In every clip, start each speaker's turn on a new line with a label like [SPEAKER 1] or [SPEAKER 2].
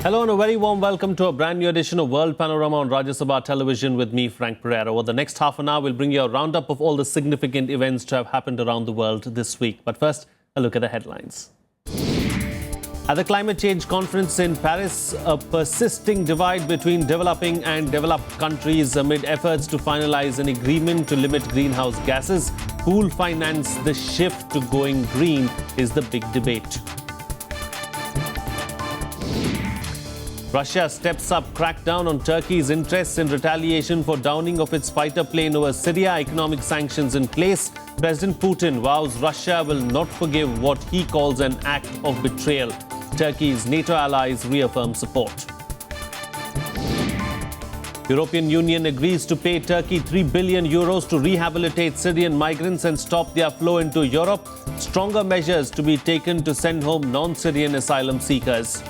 [SPEAKER 1] Hello and a very warm welcome to a brand new edition of World Panorama on Rajya Sabha Television with me, Frank Pereira. Over the next half an hour, we'll bring you a roundup of all the significant events to have happened around the world this week. But first, a look at the headlines. At the climate change conference in Paris, a persisting divide between developing and developed countries amid efforts to finalize an agreement to limit greenhouse gases. Who will finance the shift to going green is the big debate. Russia steps up crackdown on Turkey's interests in retaliation for downing of its fighter plane over Syria. Economic sanctions in place. President Putin vows Russia will not forgive what he calls an act of betrayal. Turkey's NATO allies reaffirm support. European Union agrees to pay Turkey €3 billion to rehabilitate Syrian migrants and stop their flow into Europe. Stronger measures to be taken to send home non-Syrian asylum seekers.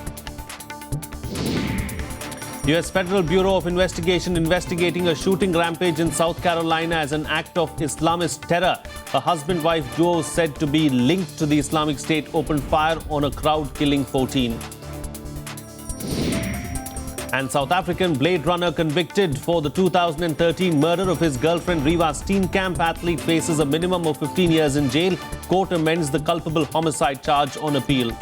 [SPEAKER 1] U.S. Federal Bureau of Investigation investigating a shooting rampage in South Carolina as an act of Islamist terror. A husband-wife duo said to be linked to the Islamic State opened fire on a crowd, killing 14. And South African Blade Runner convicted for the 2013 murder of his girlfriend Riva Steenkamp. Athlete faces a minimum of 15 years in jail. Court amends the culpable homicide charge on appeal.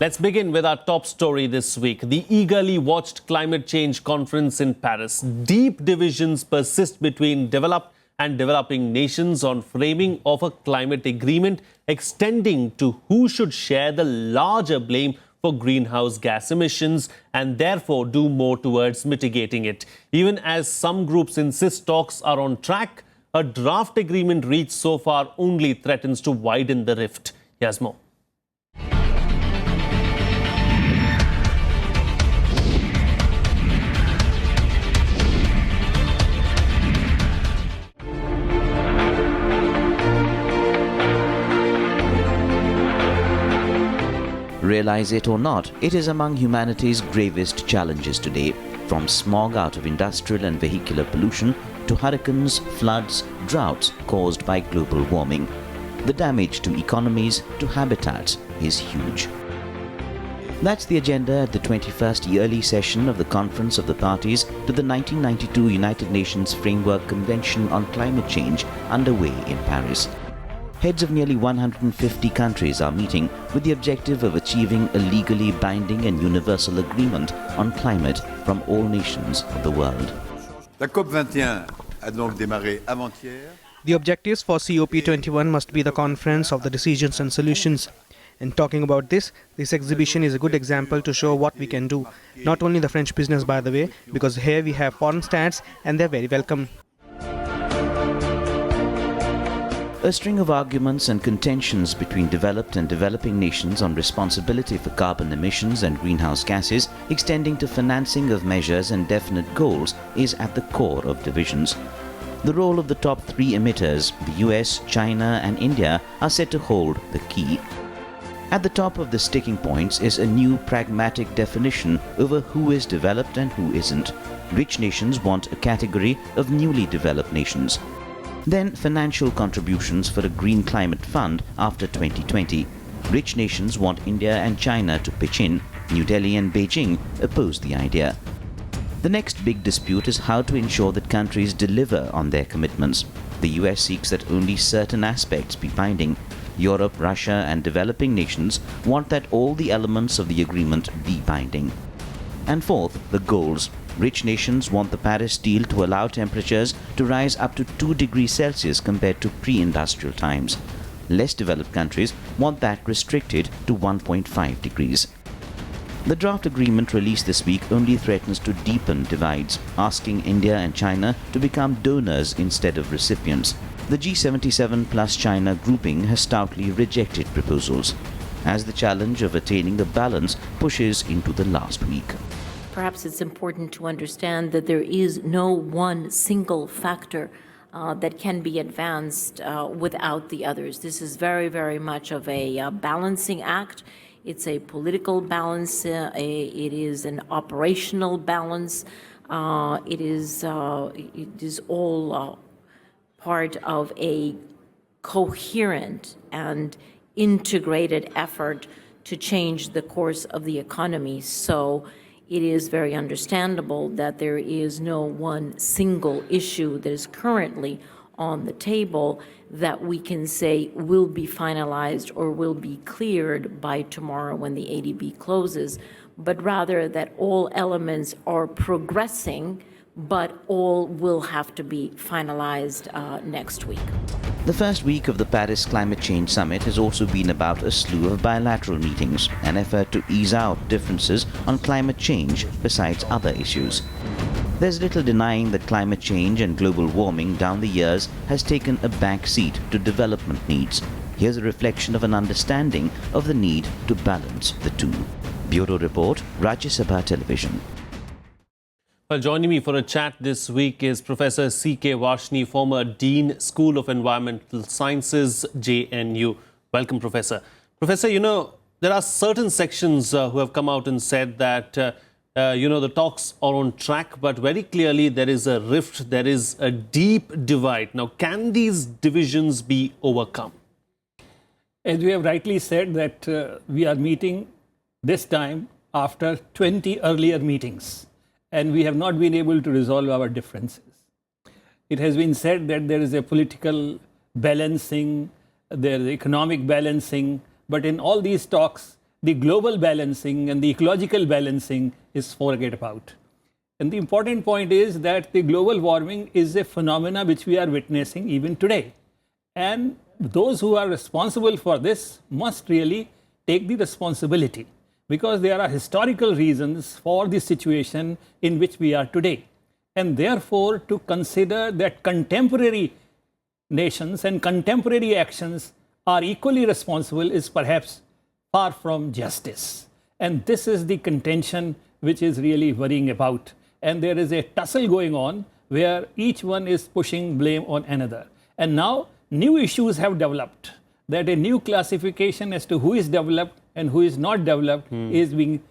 [SPEAKER 1] Let's begin with our top story this week. The eagerly watched climate change conference in Paris. Deep divisions persist between developed and developing nations on framing of a climate agreement extending to who should share the larger blame for greenhouse gas emissions and therefore do more towards mitigating it. Even as some groups insist talks are on track, a draft agreement reached so far only threatens to widen the rift. Here's more.
[SPEAKER 2] Realize it or not, it is among humanity's gravest challenges today, from smog out of industrial and vehicular pollution to hurricanes, floods, droughts caused by global warming. The damage to economies, to habitats is huge. That's the agenda at the 21st yearly session of the Conference of the Parties to the 1992 United Nations Framework Convention on Climate Change underway in Paris. Heads of nearly 150 countries are meeting with the objective of achieving a legally binding and universal agreement on climate from all nations of the world.
[SPEAKER 3] La COP21 a donc démarré avant-hier.
[SPEAKER 4] The objectives for COP21 must be the conference of the decisions and solutions. In talking about this exhibition is a good example to show what we can do. Not only the French business, by the way, because here we have foreign stands and they're very welcome.
[SPEAKER 2] A string of arguments and contentions between developed and developing nations on responsibility for carbon emissions and greenhouse gases, extending to financing of measures and definite goals, is at the core of divisions. The role of the top three emitters, the US, China and India, are said to hold the key. At the top of the sticking points is a new pragmatic definition over who is developed and who isn't. Rich nations want a category of newly developed nations. Then financial contributions for a green climate fund after 2020. Rich nations want India and China to pitch in. New Delhi and Beijing oppose the idea. The next big dispute is how to ensure that countries deliver on their commitments. The US seeks that only certain aspects be binding. Europe, Russia and developing nations want that all the elements of the agreement be binding. And fourth, the goals. Rich nations want the Paris deal to allow temperatures to rise up to 2 degrees Celsius compared to pre-industrial times. Less developed countries want that restricted to 1.5 degrees. The draft agreement released this week only threatens to deepen divides, asking India and China to become donors instead of recipients. The G77 plus China grouping has stoutly rejected proposals, as the challenge of attaining a balance pushes into the last week.
[SPEAKER 5] Perhaps it's important to understand that there is no one single factor that can be advanced without the others. This is very, very much of a balancing act. It's a political balance. It is an operational balance. It is all part of a coherent and integrated effort to change the course of the economy. So it is very understandable that there is no one single issue that is currently on the table that we can say will be finalized or will be cleared by tomorrow when the ADB closes, but rather that all elements are progressing, but all will have to be finalized next week.
[SPEAKER 2] The first week of the Paris Climate Change Summit has also been about a slew of bilateral meetings, an effort to ease out differences on climate change besides other issues. There's little denying that climate change and global warming down the years has taken a back seat to development needs. Here's a reflection of an understanding of the need to balance the two. Bureau Report, Rajya Sabha Television.
[SPEAKER 1] Well, joining me for a chat this week is Professor C.K. Varshney, former Dean, School of Environmental Sciences, JNU. Welcome, Professor. Professor, there are certain sections who have come out and said that, the talks are on track, but very clearly there is a rift, there is a deep divide. Now, can these divisions be overcome?
[SPEAKER 6] As we have rightly said that we are meeting this time after 20 earlier meetings, and we have not been able to resolve our differences. It has been said that there is a political balancing, there is economic balancing, but in all these talks, the global balancing and the ecological balancing is forget about. And the important point is that the global warming is a phenomena which we are witnessing even today. And those who are responsible for this must really take the responsibility, because there are historical reasons for the situation in which we are today. And therefore, to consider that contemporary nations and contemporary actions are equally responsible is perhaps far from justice. And this is the contention which is really worrying about. And there is a tussle going on where each one is pushing blame on another. And now new issues have developed, that a new classification as to who is developed and who is not developed is being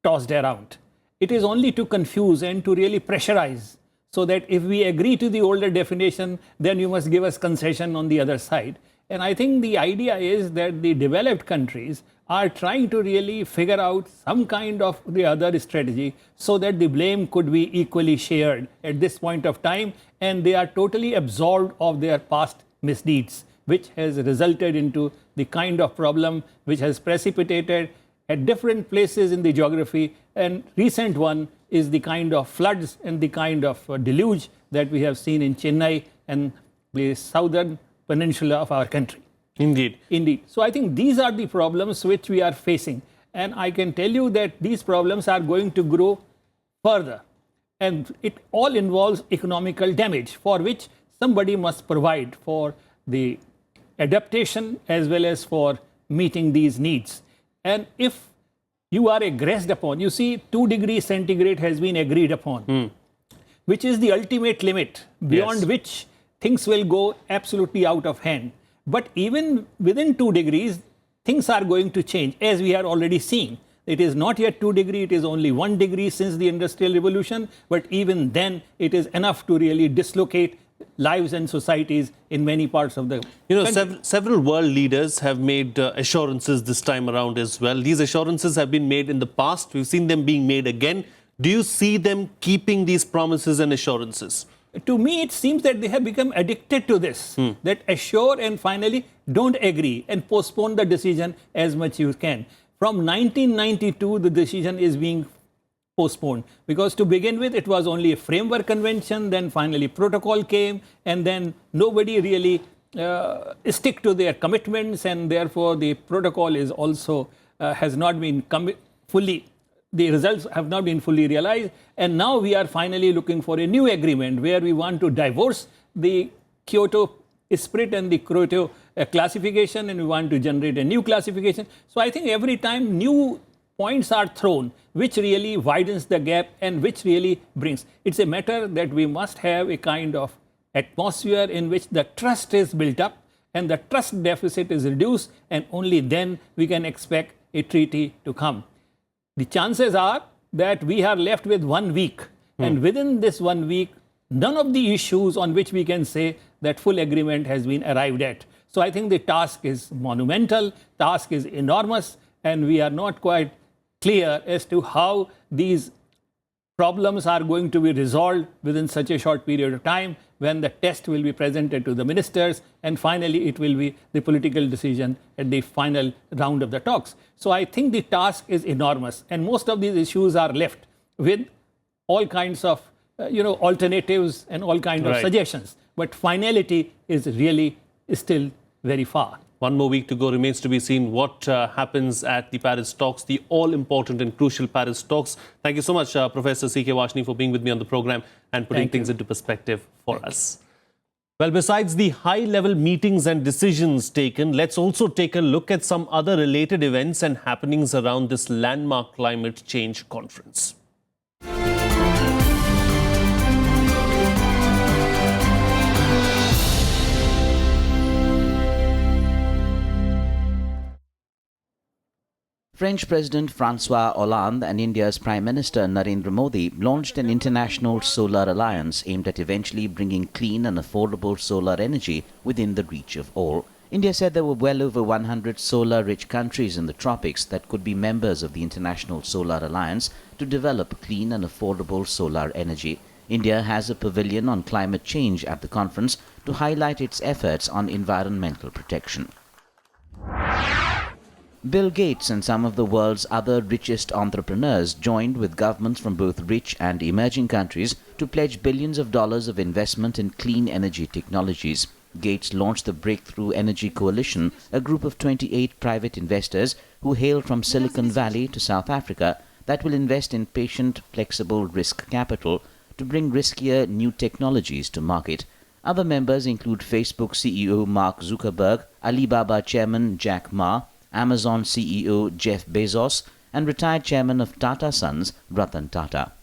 [SPEAKER 6] tossed around. It is only to confuse and to really pressurize, so that if we agree to the older definition, then you must give us concession on the other side. And I think the idea is that the developed countries are trying to really figure out some kind of the other strategy so that the blame could be equally shared at this point of time, and they are totally absolved of their past misdeeds, which has resulted into the kind of problem which has precipitated at different places in the geography. And recent one is the kind of floods and the kind of deluge that we have seen in Chennai and the southern peninsula of our country.
[SPEAKER 1] Indeed.
[SPEAKER 6] Indeed. So I think these are the problems which we are facing. And I can tell you that these problems are going to grow further. And it all involves economical damage, for which somebody must provide for the adaptation as well as for meeting these needs. And if you are aggressed upon, you see 2 degrees centigrade has been agreed upon, which is the ultimate limit beyond which things will go absolutely out of hand. But even within 2 degrees, things are going to change, as we are already seeing. It is not yet 2 degrees, it is only 1 degree since the Industrial Revolution, but even then it is enough to really dislocate lives and societies in many parts of the country.
[SPEAKER 1] Several world leaders have made assurances this time around as well. These assurances have been made in the past. We've seen them being made again. Do you see them keeping these promises and assurances?
[SPEAKER 6] To me, it seems that they have become addicted to this, that assure and finally don't agree and postpone the decision as much you can. From 1992, the decision is being postponed, because to begin with, it was only a framework convention, then finally protocol came, and then nobody really stick to their commitments, and therefore the protocol is also has not been fully, the results have not been fully realized. And now we are finally looking for a new agreement where we want to divorce the Kyoto spirit and the Kyoto classification, and we want to generate a new classification. So I think every time new points are thrown, which really widens the gap and which really brings. It's a matter that we must have a kind of atmosphere in which the trust is built up and the trust deficit is reduced, and only then we can expect a treaty to come. The chances are that we are left with 1 week, and within this 1 week, none of the issues on which we can say that full agreement has been arrived at. So I think the task is monumental, task is enormous, and we are not quite clear as to how these problems are going to be resolved within such a short period of time, when the test will be presented to the ministers, and finally it will be the political decision at the final round of the talks. So I think the task is enormous, and most of these issues are left with all kinds of alternatives and all kinds of suggestions. But finality is really still very far.
[SPEAKER 1] One more week to go. Remains to be seen what happens at the Paris talks, the all-important and crucial Paris talks. Thank you so much, Professor C.K. Varshney, for being with me on the program and putting things into perspective for us. Well, besides the high-level meetings and decisions taken, let's also take a look at some other related events and happenings around this landmark climate change conference.
[SPEAKER 2] French President François Hollande and India's Prime Minister Narendra Modi launched an international solar alliance aimed at eventually bringing clean and affordable solar energy within the reach of all. India said there were well over 100 solar-rich countries in the tropics that could be members of the International Solar Alliance to develop clean and affordable solar energy. India has a pavilion on climate change at the conference to highlight its efforts on environmental protection. Bill Gates and some of the world's other richest entrepreneurs joined with governments from both rich and emerging countries to pledge billions of dollars of investment in clean energy technologies. Gates launched the Breakthrough Energy Coalition, a group of 28 private investors who hail from Silicon Valley to South Africa that will invest in patient, flexible risk capital to bring riskier new technologies to market. Other members include Facebook CEO Mark Zuckerberg, Alibaba chairman Jack Ma, Amazon CEO Jeff Bezos, and retired chairman of Tata Sons Ratan Tata.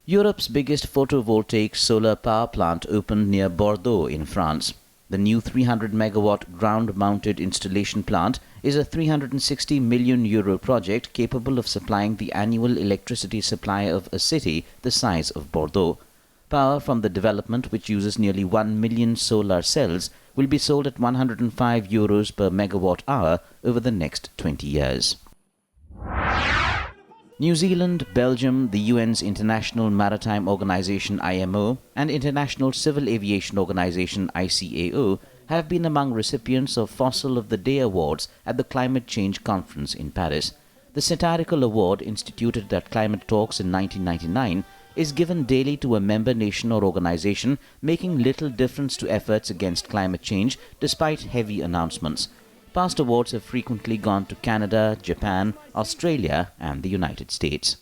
[SPEAKER 2] Europe's biggest photovoltaic solar power plant opened near Bordeaux in France. The new 300-megawatt ground-mounted installation plant is a €360 million project capable of supplying the annual electricity supply of a city the size of Bordeaux. Power from the development, which uses nearly 1 million solar cells, will be sold at €105 per megawatt hour over the next 20 years. New Zealand, Belgium, the UN's International Maritime Organization IMO and International Civil Aviation Organization ICAO have been among recipients of Fossil of the Day awards at the Climate Change Conference in Paris. The satirical award, instituted at climate talks in 1999, is given daily to a member nation or organization making little difference to efforts against climate change despite heavy announcements. Past awards have frequently gone to Canada, Japan, Australia and the United States.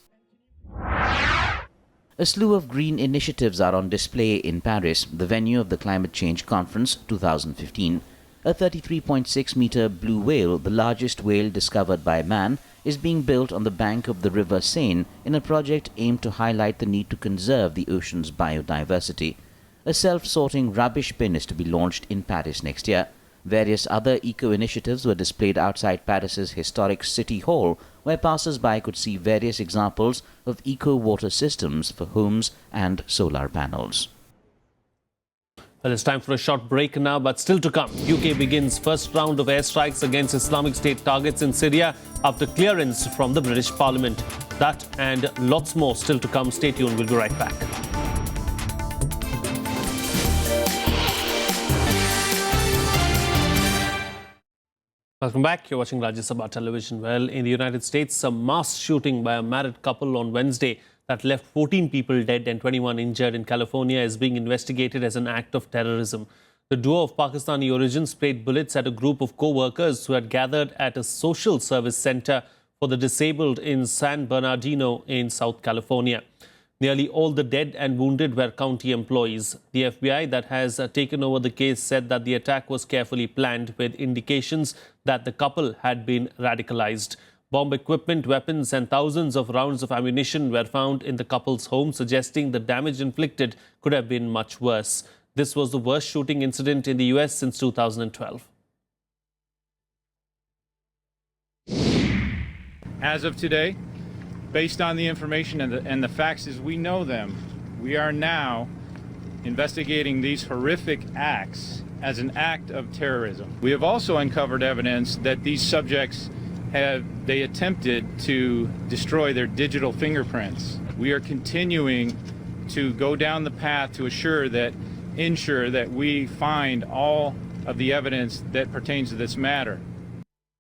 [SPEAKER 2] A slew of green initiatives are on display in Paris, the venue of the Climate Change Conference 2015. A 33.6-meter blue whale, the largest whale discovered by man, is being built on the bank of the River Seine in a project aimed to highlight the need to conserve the ocean's biodiversity. A self-sorting rubbish bin is to be launched in Paris next year. Various other eco-initiatives were displayed outside Paris's historic City Hall, where passers-by could see various examples of eco-water systems for homes and solar panels.
[SPEAKER 1] Well, it's time for a short break now, but still to come. UK begins first round of airstrikes against Islamic State targets in Syria after clearance from the British Parliament. That and lots more still to come. Stay tuned. We'll be right back. Welcome back. You're watching Rajya Sabha Television. Well, in the United States, a mass shooting by a married couple on Wednesday that left 14 people dead and 21 injured in California is being investigated as an act of terrorism. The duo of Pakistani origin sprayed bullets at a group of co-workers who had gathered at a social service center for the disabled in San Bernardino in South California. Nearly all the dead and wounded were county employees. The FBI that has taken over the case said that the attack was carefully planned with indications that the couple had been radicalized. Bomb equipment, weapons and thousands of rounds of ammunition were found in the couple's home, suggesting the damage inflicted could have been much worse. This was the worst shooting incident in the US since 2012.
[SPEAKER 7] As of today, based on the information and the facts as we know them, we are now investigating these horrific acts as an act of terrorism. We have also uncovered evidence that these subjects they attempted to destroy their digital fingerprints. We are continuing to go down the path to ensure that we find all of the evidence that pertains to this matter.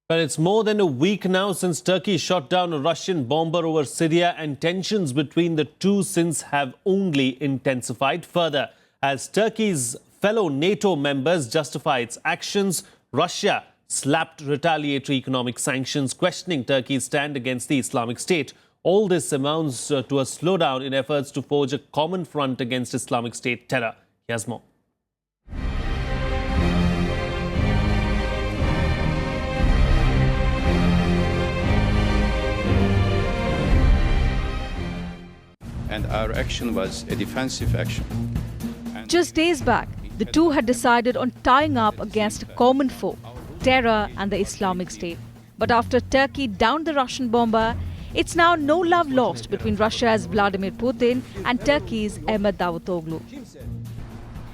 [SPEAKER 1] Well, it's more than a week now since Turkey shot down a Russian bomber over Syria, and tensions between the two since have only intensified further. As Turkey's fellow NATO members justify its actions, Russia slapped retaliatory economic sanctions, questioning Turkey's stand against the Islamic State. All this amounts to a slowdown in efforts to forge a common front against Islamic State terror. Here's more.
[SPEAKER 8] And our action was a defensive action.
[SPEAKER 9] Just days back, the two had decided on tying up against a common foe, terror and the Islamic State. But after Turkey downed the Russian bomber, it's now no love lost between Russia's Vladimir Putin and Turkey's Ahmet Davutoglu.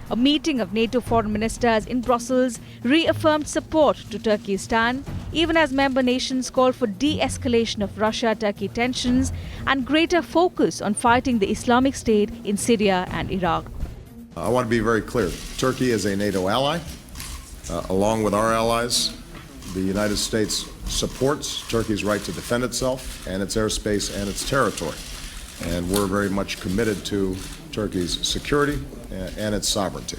[SPEAKER 9] A meeting of NATO foreign ministers in Brussels reaffirmed support to Turkey's stand, even as member nations call for de-escalation of Russia-Turkey tensions and greater focus on fighting the Islamic State in Syria and Iraq.
[SPEAKER 10] I want to be very clear. Turkey is a NATO ally. Along with our allies, the United States supports Turkey's right to defend itself and its airspace and its territory. And we're very much committed to Turkey's security and its sovereignty.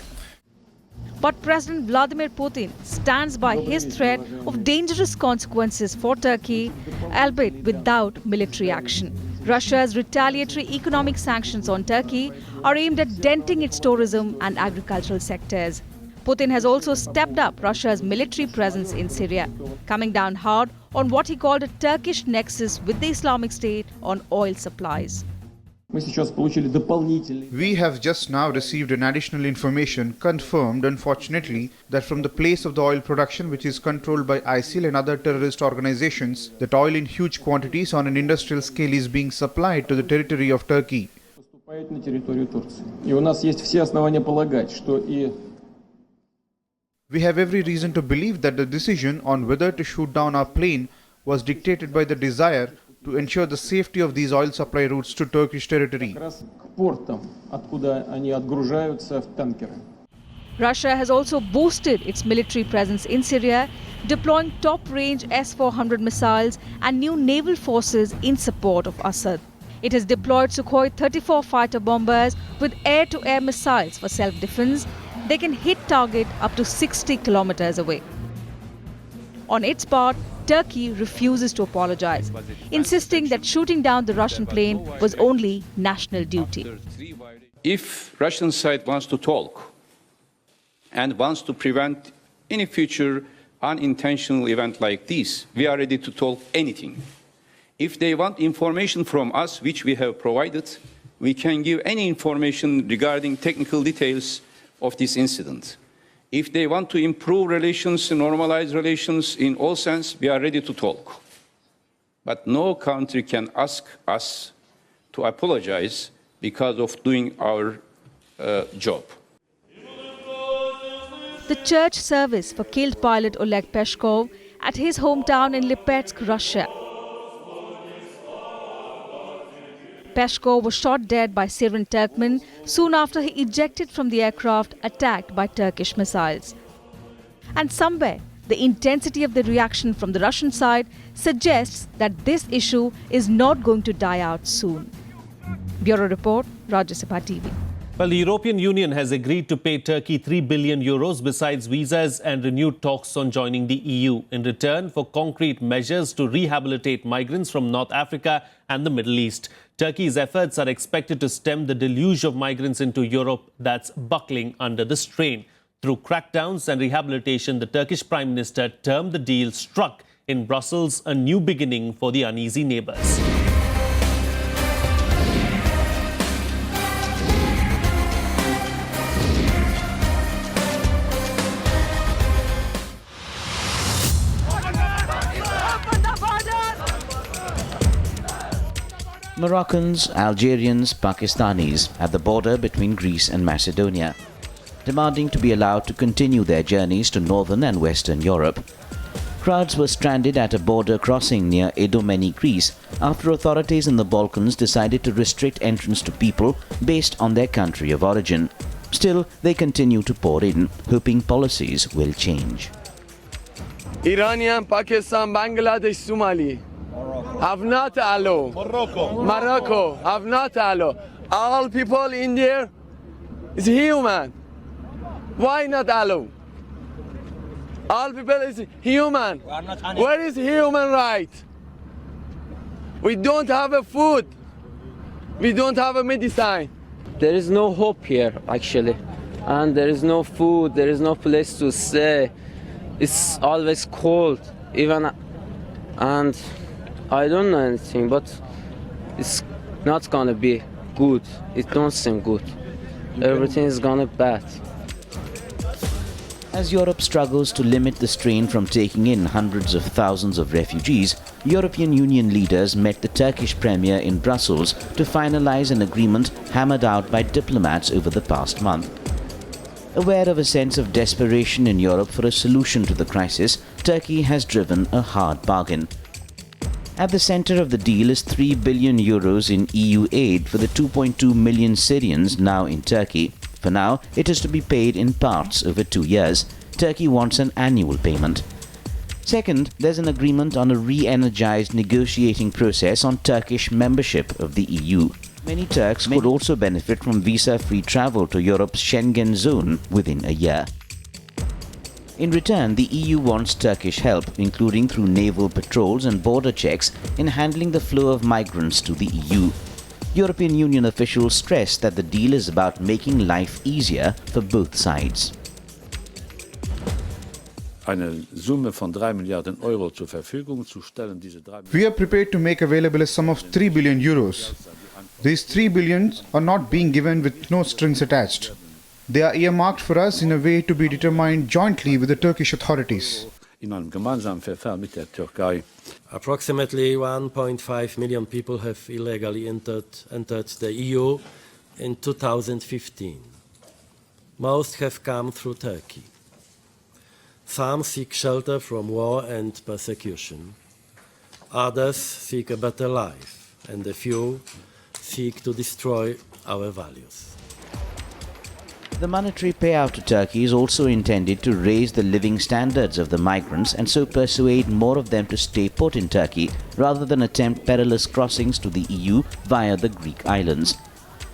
[SPEAKER 9] But President Vladimir Putin stands by his threat of dangerous consequences for Turkey, albeit without military action. Russia's retaliatory economic sanctions on Turkey are aimed at denting its tourism and agricultural sectors. Putin has also stepped up Russia's military presence in Syria, coming down hard on what he called a Turkish nexus with the Islamic State on oil supplies.
[SPEAKER 11] We have just now received an additional information confirmed, unfortunately, that from the place of the oil production, which is controlled by ISIL and other terrorist organizations, that oil in huge quantities on an industrial scale is being supplied to the territory of Turkey. We have every reason to believe that the decision on whether to shoot down our plane was dictated by the desire to ensure the safety of these oil supply routes to Turkish territory.
[SPEAKER 9] Russia has also boosted its military presence in Syria, deploying top-range S-400 missiles and new naval forces in support of Assad. It has deployed Sukhoi 34 fighter bombers with air-to-air missiles for self-defense. They can hit target up to 60 kilometers away. On its part, Turkey refuses to apologize, insisting that shooting down the Russian plane was only national duty.
[SPEAKER 8] If Russian side wants to talk and wants to prevent any future unintentional event like this, we are ready to talk anything. If they want information from us, which we have provided, we can give any information regarding technical details of this incident. If they want to improve relations, normalize relations in all sense, we are ready to talk. But no country can ask us to apologize because of doing our job.
[SPEAKER 9] The church service for killed pilot Oleg Peskov at his hometown in Lipetsk, Russia. Peskov was shot dead by Syrian Turkmen soon after he ejected from the aircraft attacked by Turkish missiles. And somewhere, the intensity of the reaction from the Russian side suggests that this issue is not going to die out soon. Bureau Report, Rajya Sabha TV.
[SPEAKER 1] Well, the European Union has agreed to pay Turkey 3 billion euros besides visas and renewed talks on joining the EU in return for concrete measures to rehabilitate migrants from North Africa and the Middle East. Turkey's efforts are expected to stem the deluge of migrants into Europe that's buckling under the strain. Through crackdowns and rehabilitation, the Turkish Prime Minister termed the deal struck in Brussels a new beginning for the uneasy neighbours.
[SPEAKER 2] Moroccans, Algerians, Pakistanis at the border between Greece and Macedonia. demanding to be allowed to continue their journeys to northern and western Europe. Crowds were stranded at a border crossing near Idomeni, Greece, after authorities in the Balkans decided to restrict entrance to people based on their country of origin. Still, they continue to pour in, hoping policies will change.
[SPEAKER 12] Iranian, Pakistan, Bangladesh, Somali have not allowed. Morocco have not allowed. All people in there is human. Why not allow? All people is human. Where is human right? We don't have a food. We don't have a medicine.
[SPEAKER 13] There is no hope here, actually. And there is no food, there is no place to stay. It's always cold, even, and I don't know anything, but it's not gonna be good. It don't seem good. Everything is gonna be bad.
[SPEAKER 2] As Europe struggles to limit the strain from taking in hundreds of thousands of refugees, European Union leaders met the Turkish premier in Brussels to finalize an agreement hammered out by diplomats over the past month. Aware of a sense of desperation in Europe for a solution to the crisis, Turkey has driven a hard bargain. At the center of the deal is 3 billion euros in EU aid for the 2.2 million Syrians now in Turkey. For now, it is to be paid in parts over 2 years. Turkey wants an annual payment. Second, there's an agreement on a re-energized negotiating process on Turkish membership of the EU. Many Turks could also benefit from visa-free travel to Europe's Schengen zone within a year. In return, the EU wants Turkish help, including through naval patrols and border checks, in handling the flow of migrants to the EU. European Union officials stress that the deal is about making life easier for both sides.
[SPEAKER 14] Eine Summe von 3 Milliarden Euro zur Verfügung zu stellen.
[SPEAKER 11] We are prepared to make available a sum of 3 billion euros. These 3 billions are not being given with no strings attached. They are earmarked for us in a way to be determined jointly with the Turkish authorities.
[SPEAKER 14] In einem gemeinsamen Verfahren mit der Türkei.
[SPEAKER 15] Approximately 1.5 million people have illegally entered the EU in 2015. Most have come through Turkey. Some seek shelter from war and persecution. Others seek a better life, and a few seek to destroy our values.
[SPEAKER 2] The monetary payout to Turkey is also intended to raise the living standards of the migrants and so persuade more of them to stay put in Turkey rather than attempt perilous crossings to the EU via the Greek islands.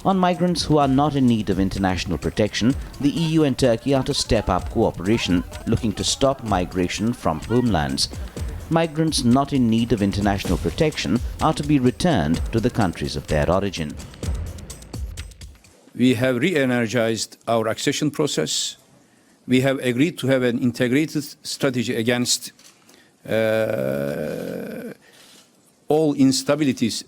[SPEAKER 2] On migrants who are not in need of international protection, the EU and Turkey are to step up cooperation, looking to stop migration from homelands. Migrants not in need of international protection are to be returned to the countries of their origin.
[SPEAKER 8] We have re-energized our accession process. We have agreed to have an integrated strategy against all instabilities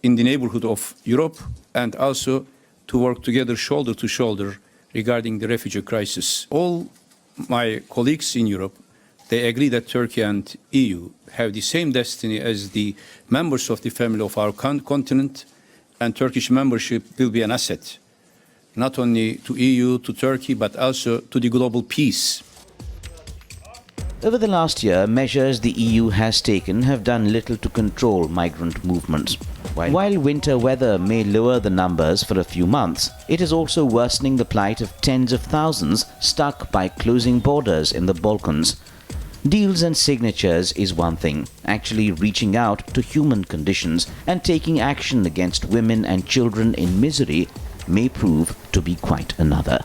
[SPEAKER 8] in the neighborhood of Europe, and also to work together shoulder to shoulder regarding the refugee crisis. All my colleagues in Europe, they agree that Turkey and EU have the same destiny as the members of the family of our continent, and Turkish membership will be an asset, not only to EU, to Turkey, but also to the global peace.
[SPEAKER 2] Over the last year, measures the EU has taken have done little to control migrant movements. While winter weather may lower the numbers for a few months, it is also worsening the plight of tens of thousands stuck by closing borders in the Balkans. Deals and signatures is one thing. Actually reaching out to human conditions and taking action against women and children in misery may prove to be quite another.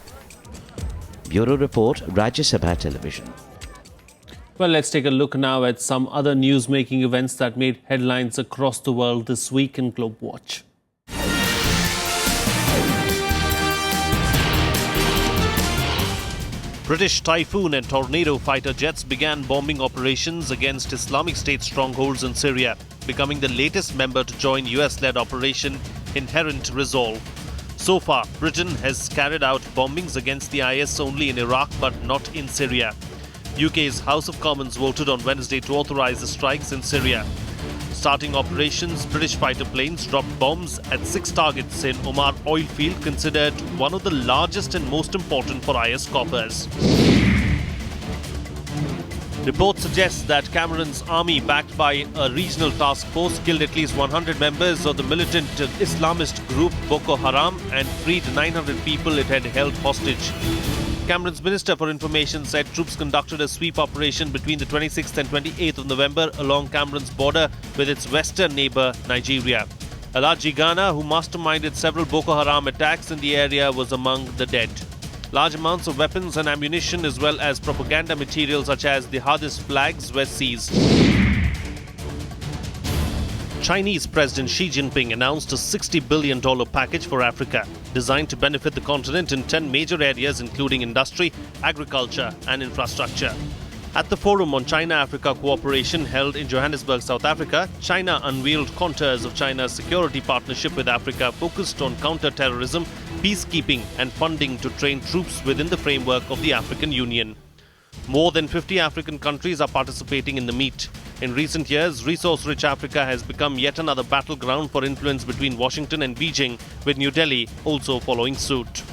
[SPEAKER 2] Bureau Report, Rajya Sabha Television.
[SPEAKER 1] Well, let's take a look now at some other news-making events that made headlines across the world this week in Globe Watch. British Typhoon and Tornado fighter jets began bombing operations against Islamic State strongholds in Syria, becoming the latest member to join US-led Operation Inherent Resolve. So far, Britain has carried out bombings against the IS only in Iraq but not in Syria. UK's House of Commons voted on Wednesday to authorize the strikes in Syria. starting operations, British fighter planes dropped bombs at 6 targets in Omar oil field, considered one of the largest and most important for IS coppers. Reports suggest that Cameron's army, backed by a regional task force, killed at least 100 members of the militant Islamist group Boko Haram and freed 900 people it had held hostage. Cameron's Minister for Information said troops conducted a sweep operation between the 26th and 28th of November along Cameron's border with its western neighbour, Nigeria. Alhaji Ghana, who masterminded several Boko Haram attacks in the area, was among the dead. Large amounts of weapons and ammunition as well as propaganda material such as the Hadith flags were seized. Chinese President Xi Jinping announced a $60 billion package for Africa, designed to benefit the continent in 10 major areas including industry, agriculture and infrastructure. At the Forum on China-Africa Cooperation held in Johannesburg, South Africa, China unveiled contours of China's security partnership with Africa focused on counter-terrorism, peacekeeping and funding to train troops within the framework of the African Union. More than 50 African countries are participating in the meet. In recent years, resource-rich Africa has become yet another battleground for influence between Washington and Beijing, with New Delhi also following suit.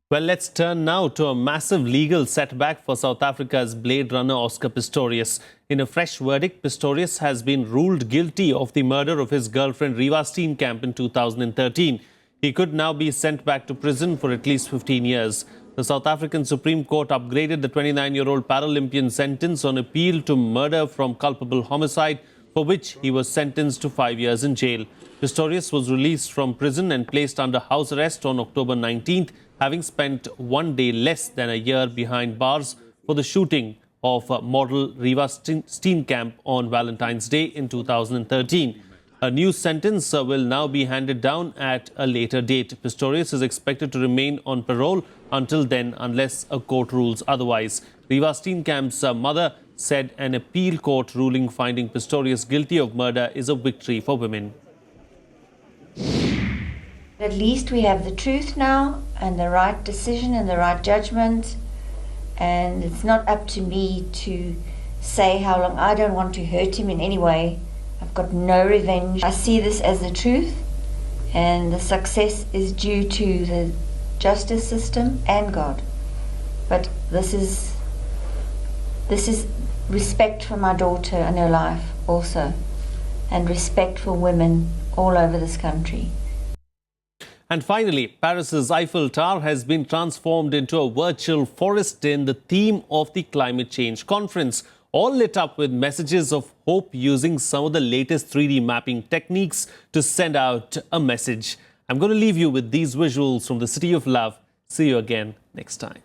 [SPEAKER 1] Well, let's turn now to a massive legal setback for South Africa's Blade Runner Oscar Pistorius. In a fresh verdict, Pistorius has been ruled guilty of the murder of his girlfriend Riva Steenkamp in 2013. He could now be sent back to prison for at least 15 years. The South African Supreme Court upgraded the 29-year-old Paralympian's sentence on appeal to murder from culpable homicide, for which he was sentenced to 5 years in jail. Pistorius was released from prison and placed under house arrest on October 19th, having spent 1 day less than a year behind bars for the shooting of model Riva Steenkamp on Valentine's Day in 2013. A new sentence will now be handed down at a later date. Pistorius is expected to remain on parole until then, unless a court rules otherwise. Riva Steenkamp's mother said an appeal court ruling finding Pistorius guilty of murder is a victory for women.
[SPEAKER 16] At least we have the truth now and the right decision and the right judgment, and it's not up to me to say how long. I don't want to hurt him in any way. I've got no revenge. I see this as the truth, and the success is due to the justice system and God. But this is respect for my daughter and her life also, and respect for women all over this country.
[SPEAKER 1] And finally, Paris's Eiffel Tower has been transformed into a virtual forest in the theme of the climate change conference, all lit up with messages of hope using some of the latest 3D mapping techniques to send out a message. I'm going to leave you with these visuals from the City of Love. See you again next time.